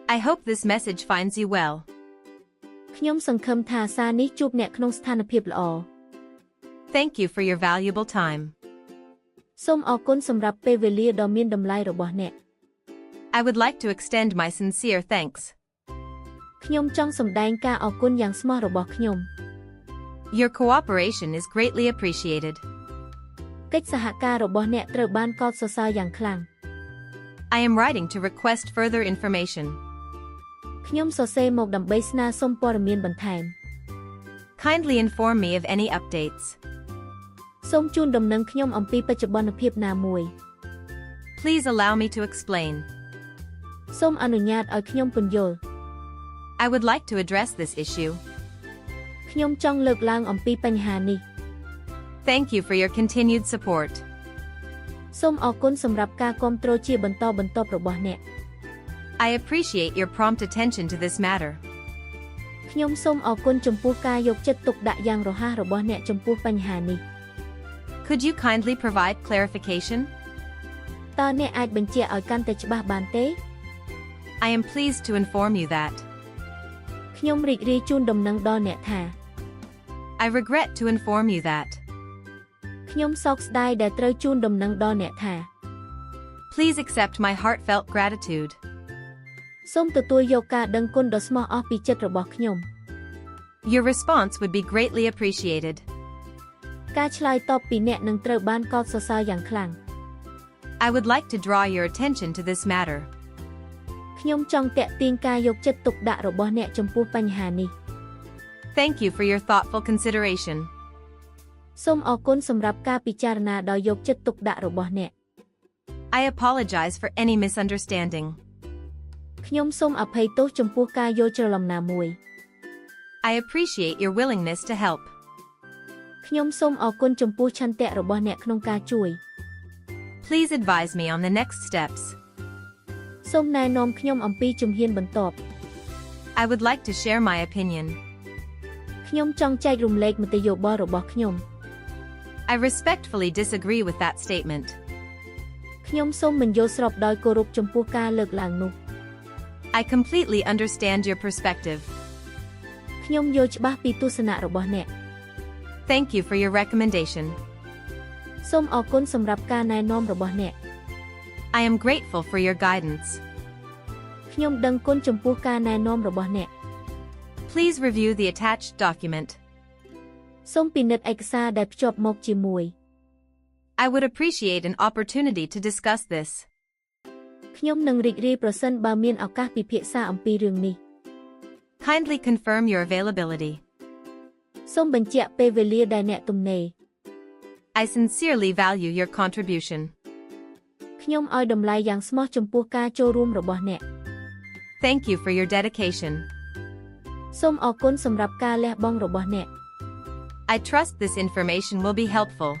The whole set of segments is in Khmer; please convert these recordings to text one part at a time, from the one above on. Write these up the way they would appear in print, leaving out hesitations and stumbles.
I hope this message finds you well. ខ្ញុំសង្ឃឹមថាសារនេះជួបអ្នកក្នុងស្ថានភាពល្អ Thank you for your valuable time. សូមអរគុណសម្រាប់ពេលវេលាដ៏មានតម្លៃរបស់អ្នក I would like to extend my sincere thanks. ខ្ញុំចង់សម្ដែងការអរគុណយ៉ាងស្មោះរបស់ខ្ញុំ Your cooperation is greatly appreciated. កិច្ចសហការរបស់អ្នកត្រូវបានកោតសរសើរយ៉ាងខ្លាំង I am writing to request further information. ខ្ញុំសរសេរមកដើម្បីស្នើសុំព័ត៌មានបន្ថែម Kindly inform me of any updates. សូមជូនដំណឹងខ្ញុំអំពីបច្ចុប្បន្នភាពណាមួយ Please allow me to explain. សូមអនុញ្ញាតឲ្យខ្ញុំពន្យល់ I would like to address this issue. ខ្ញុំចង់លើកឡើងអំពីបញ្ហានេះ Thank you for your continued support. សូមអរគុណសម្រាប់ការគាំទ្រជាបន្តបន្ទាប់របស់អ្នក I appreciate your prompt attention to this matter. ខ្ញុំសូមអរគុណចំពោះការយកចិត្តទុកដាក់យ៉ាងរហ័សរបស់អ្នកចំពោះបញ្ហានេះ Could you kindly provide clarification? តើអ្នកអាចបញ្ជាក់ឲ្យកាន់តែច្បាស់បានទេ I am pleased to inform you that. ខ្ញុំរីករាយជូនដំណឹងដល់អ្នកថា I regret to inform you that. ខ្ញុំសោកស្ដាយដែលត្រូវជូនដំណឹងដល់អ្នកថា Please accept my heartfelt gratitude. សូមទទួលយកការដឹងគុណដ៏ស្មោះអស់ពីចិត្តរបស់ខ្ញុំ Your response would be greatly appreciated. ការឆ្លើយតបពីអ្នកនឹងត្រូវបានកោតសរសើរយ៉ាងខ្លាំង I would like to draw your attention to this matter. ខ្ញុំចង់តាក់ទាញការយកចិត្តទុកដាក់របស់អ្នកចំពោះបញ្ហានេះ Thank you for your thoughtful consideration. សូមអរគុណសម្រាប់ការពិចារណាដ៏យកចិត្តទុកដាក់របស់អ្នក I apologize for any misunderstanding. ខ្ញុំសូមអភ័យទោសចំពោះការយល់ច្រឡំណាមួយ I appreciate your willingness to help. ខ្ញុំសូមអរគុណចំពោះឆន្ទៈរបស់អ្នកក្នុងការជួយ Please advise me on the next steps. សូមណែនាំខ្ញុំអំពីជំហានបន្ទាប់ I would like to share my opinion. ខ្ញុំចង់ចែករំលែកមតិយោបល់របស់ខ្ញុំ I respectfully disagree with that statement. ខ្ញុំសូមមិនយល់ស្របដោយគោរពចំពោះការលើកឡើងនោះ I completely understand your perspective. ខ្ញុំយល់ច្បាស់ពីទស្សនៈរបស់អ្នក Thank you for your recommendation. សូមអរគុណសម្រាប់ការណែនាំរបស់អ្នក I am grateful for your guidance. ខ្ញុំដឹងគុណចំពោះការណែនាំរបស់អ្នក Please review the attached document. សូមពិនិត្យឯកសារដែលភ្ជាប់មកជាមួយ I would appreciate an opportunity to discuss this. ខ្ញុំនឹងរីករាយប្រសិនបើមានឱកាសពិភាក្សាអំពីរឿងនេះ Kindly confirm your availability. សូមបញ្ជាក់ពេលវេលាដែលអ្នកទំនេរ I sincerely value your contribution. ខ្ញុំឲ្យតម្លៃយ៉ាងស្មោះចំពោះការចូលរួមរបស់អ្នក Thank you for your dedication. សូមអរគុណសម្រាប់ការលះបង់របស់អ្នក I trust this information will be helpful.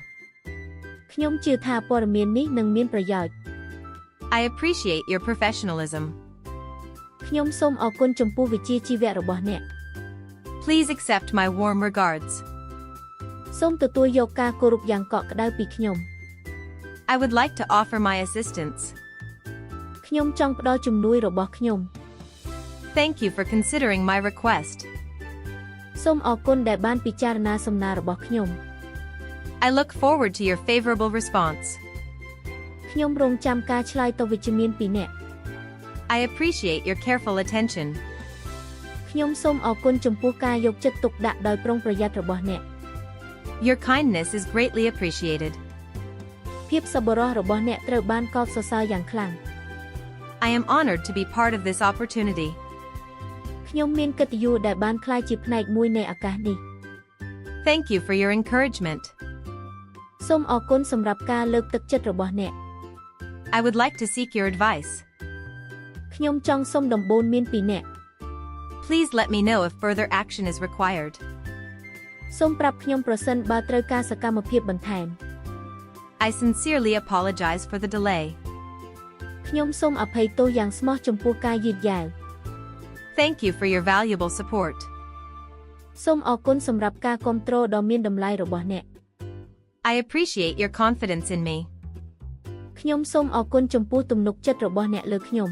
ខ្ញុំជឿថាព័ត៌មាននេះនឹងមានប្រយោជន៍ I appreciate your professionalism. ខ្ញុំសូមអរគុណចំពោះវិជ្ជាជីវៈរបស់អ្នក Please accept my warm regards. សូមទទួលយកការគោរពយ៉ាងកក់ក្ដៅពីខ្ញុំ I would like to offer my assistance. ខ្ញុំចង់ផ្ដល់ជំនួយរបស់ខ្ញុំ Thank you for considering my request. សូមអរគុណដែលបានពិចារណាសំណើរបស់ខ្ញុំ I look forward to your favorable response. ខ្ញុំរងចាំការឆ្លើយតបវិជ្ជមានពីអ្នក I appreciate your careful attention. ខ្ញុំសូមអរគុណចំពោះការយកចិត្តទុកដាក់ដោយប្រុងប្រយ័ត្នរបស់អ្នក Your kindness is greatly appreciated. ភាពសប្បុរសរបស់អ្នកត្រូវបានកោតសរសើរយ៉ាងខ្លាំង I am honored to be part of this opportunity. ខ្ញុំមានកិត្តិយសដែលបានក្លាយជាផ្នែកមួយនៃឱកាសនេះ Thank you for your encouragement. សូមអរគុណសម្រាប់ការលើកទឹកចិត្តរបស់អ្នក I would like to seek your advice. ខ្ញុំចង់សុំដំបូន្មានពីអ្នក Please let me know if further action is required. សូមប្រាប់ខ្ញុំប្រសិនបើត្រូវការសកម្មភាពបន្ថែម I sincerely apologize for the delay. ខ្ញុំសូមអភ័យទោសយ៉ាងស្មោះចំពោះការយឺតយ៉ាវ Thank you for your valuable support. សូមអរគុណសម្រាប់ការគាំទ្រដ៏មានតម្លៃរបស់អ្នក I appreciate your confidence in me. ខ្ញុំសូមអរគុណចំពោះទំនុកចិត្តរបស់អ្នកលើខ្ញុំ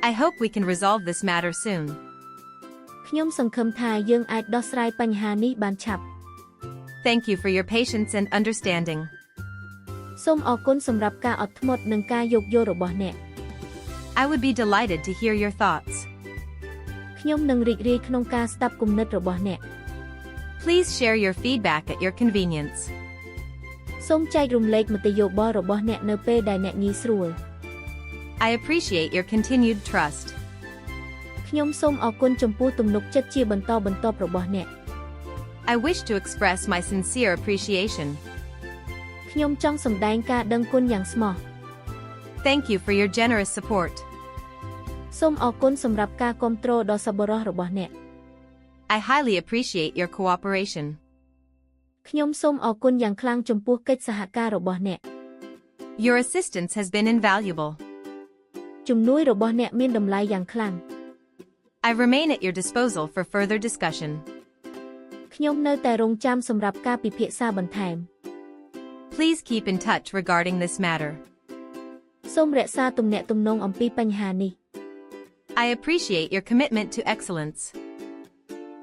I hope we can resolve this matter soon. ខ្ញុំសង្ឃឹមថាយើងអាចដោះស្រាយបញ្ហានេះបានឆាប់ Thank you for your patience and understanding. សូមអរគុណសម្រាប់ការអត់ធ្មត់និងការយោគយល់របស់អ្នក I would be delighted to hear your thoughts. ខ្ញុំនឹងរីករាយក្នុងការស្ដាប់គំនិតរបស់អ្នក Please share your feedback at your convenience. សូមចែករំលែកមតិយោបល់របស់អ្នកនៅពេលដែលអ្នកងាយស្រួល I appreciate your continued trust. ខ្ញុំសូមអរគុណចំពោះទំនុកចិត្តជាបន្តបន្ទាប់របស់អ្នក I wish to express my sincere appreciation. ខ្ញុំចង់សម្ដែងការដឹងគុណយ៉ាងស្មោះ Thank you for your generous support. សូមអរគុណសម្រាប់ការគាំទ្រដ៏សប្បុរសរបស់អ្នក I highly appreciate your cooperation. ខ្ញុំសូមអរគុណយ៉ាងខ្លាំងចំពោះកិច្ចសហការរបស់អ្នក Your assistance has been invaluable. ជំនួយរបស់អ្នកមានតម្លៃយ៉ាងខ្លាំង I remain at your disposal for further discussion. ខ្ញុំនៅតែរងចាំសម្រាប់ការពិភាក្សាបន្ថែម Please keep in touch regarding this matter. សូមរក្សាទំនាក់ទំនងអំពីបញ្ហានេះ I appreciate your commitment to excellence.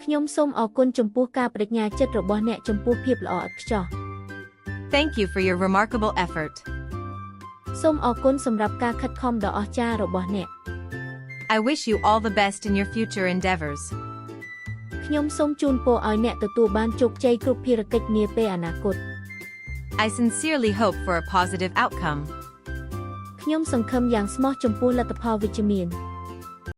ខ្ញុំសូមអរគុណចំពោះការបដិញ្ញាចិត្តរបស់អ្នកចំពោះភាពល្អឥតខ្ចោះ Thank you for your remarkable effort. សូមអរគុណសម្រាប់ការខិតខំដ៏អស្ចារ្យរបស់អ្នក I wish you all the best in your future endeavors. ខ្ញុំសូមជូនពរឲ្យអ្នកទទួលបានជោគជ័យគ្រប់ភារកិច្ចនាពេលអនាគត I sincerely hope for a positive outcome. ខ្ញុំសង្ឃឹមយ៉ាងស្មោះចំពោះលទ្ធផលវិជ្ជមាន